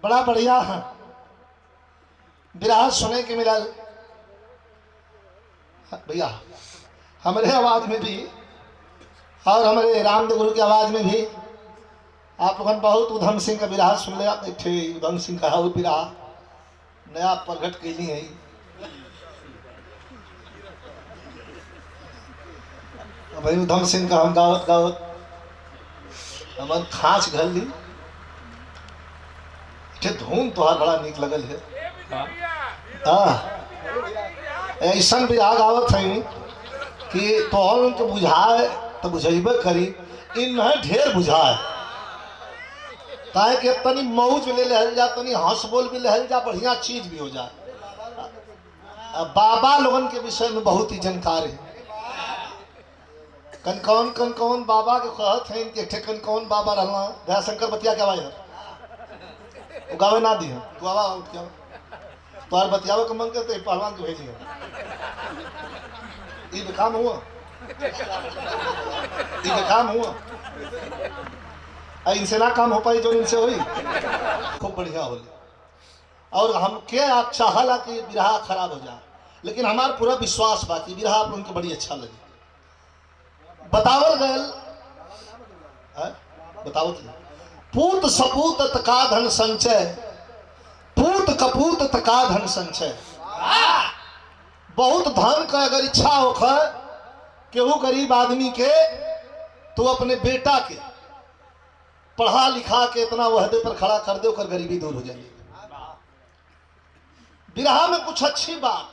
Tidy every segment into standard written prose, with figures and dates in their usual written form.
बड़ा बढ़िया विराह सुने के मिलल भैया, हमारे आवाज में भी और हमारे रामदेव गुरु की आवाज में भी आप लोगों ने बहुत उधम सिंह का विराह सुन लिया। थे उधम सिंह का विराह नया प्रकट कैली है। भाई उधम सिंह का हम गावत गावत हमार खाँच घल ली। धुन तोहार बड़ा निक लगल है। ऐसा विराग आवत है कि तोहर के बुझाए तो बुझेबे करी, इन ढेर बुझाए काहे कि तनी मौज ले लहल जा, तनी हंस बोल भी लहल जा, बढ़िया चीज भी हो जाए। बाबा लोगन के विषय में बहुत ही जानकार है। कन कौन बाबा के कहत है इनके ठे कौन बाबा रहना दयाशंकर बतिया के आवाज वो गावे ना दी तू आवा क्या तोहर बतियावे के मन के तो पहलवान के भेजी ये काम हुआ, ये काम हुआ। इनसे ना काम हो पाई जो इनसे हुई खूब बढ़िया होली। और हम के आप चाहला कि विराह खराब हो जाए, लेकिन हमारा पूरा विश्वास बा कि विराह आप उनको बड़ी अच्छा लगे। बतावल गल बतावत पूत सपूत तका धन संचय, पूत कपूत तका धन संचय। बहुत धन का अगर इच्छा हो केहू गरीब आदमी के तो अपने बेटा के पढ़ा लिखा के इतना वहदे पर खड़ा कर दे और गरीबी दूर हो जाएगी। विरहा में कुछ अच्छी बात,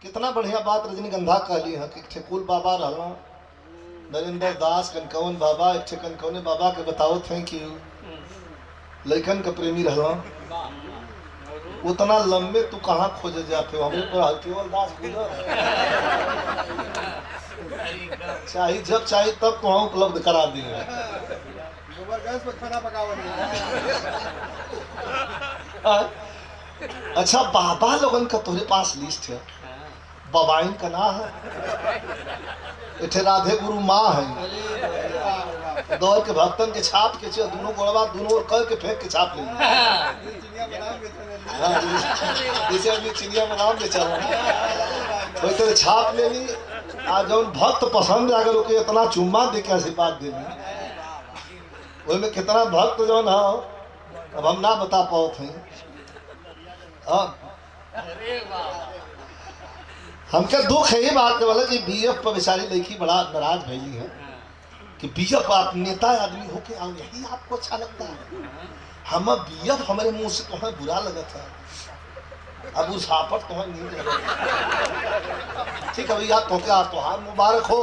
कितना बढ़िया बात रजनीगंधा कहली है कि ठेकुल बाबा रहना नरेंद्र दास कनकवन बाबा एक कनकौने बाबा के बतावत हैं कि लड़कन का प्रेमी रहना उतना लंबे तू कहाँ खोजे जाते हो, हमें पर केवल दास चाहिए जब चाहिए तब तो उपलब्ध करा दिए। अच्छा बाबा लोगन का तुम्हारे पास लिस्ट है, बाबाइन का ना है, इठे राधे गुरु माँ है, दौर के भक्तन के छाप के दोनों गोड़वा दोनों ओर कर के फेंक के छाप ले जैसे अभी चिड़िया में नाम ले चल वैसे छाप ले ली। आज जौन भक्त पसंद अगर ओके इतना चुम्मा दे के आशीर्वाद दे दी, में कितना भक्त जो ना अब हम ना बता पाओ थे। हमके दुख है ये बात वाला कि बीएफ पर बेचारी लड़की बड़ा नाराज भैली है कि बीएफ आप नेता आदमी होके आओ यही आपको अच्छा लगता है। हम बीएफ हमारे मुंह से तुम्हें बुरा लगा था, अब उस हापट तुम्हें नहीं लगा। ठीक है भैया तो क्या तुहार मुबारक हो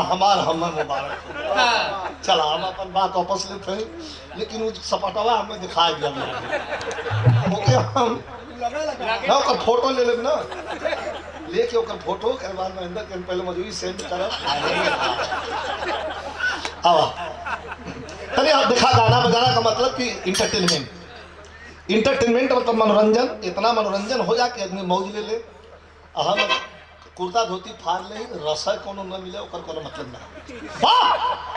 हमार हमर मुबारक हो। चला हम अपन बात वापस लेते हैं, लेकिन वो सपटवा हमें दिखाई दिया ओके हम ना ओकर फोटो ले लेब ना, लेके ओकर फोटो के बाद महेंद्र के पहले मजूरी सेंड करब। आवा तनी आप देखा गाना बजाना का मतलब कि इंटरटेनमेंट मतलब मनोरंजन, इतना मनोरंजन हो जा कि आदमी मौज ले ले। हम कुर्ता धोती फाड़ ले रसोई कोनो न मिले ओकर कोनो मतलब ना। वाह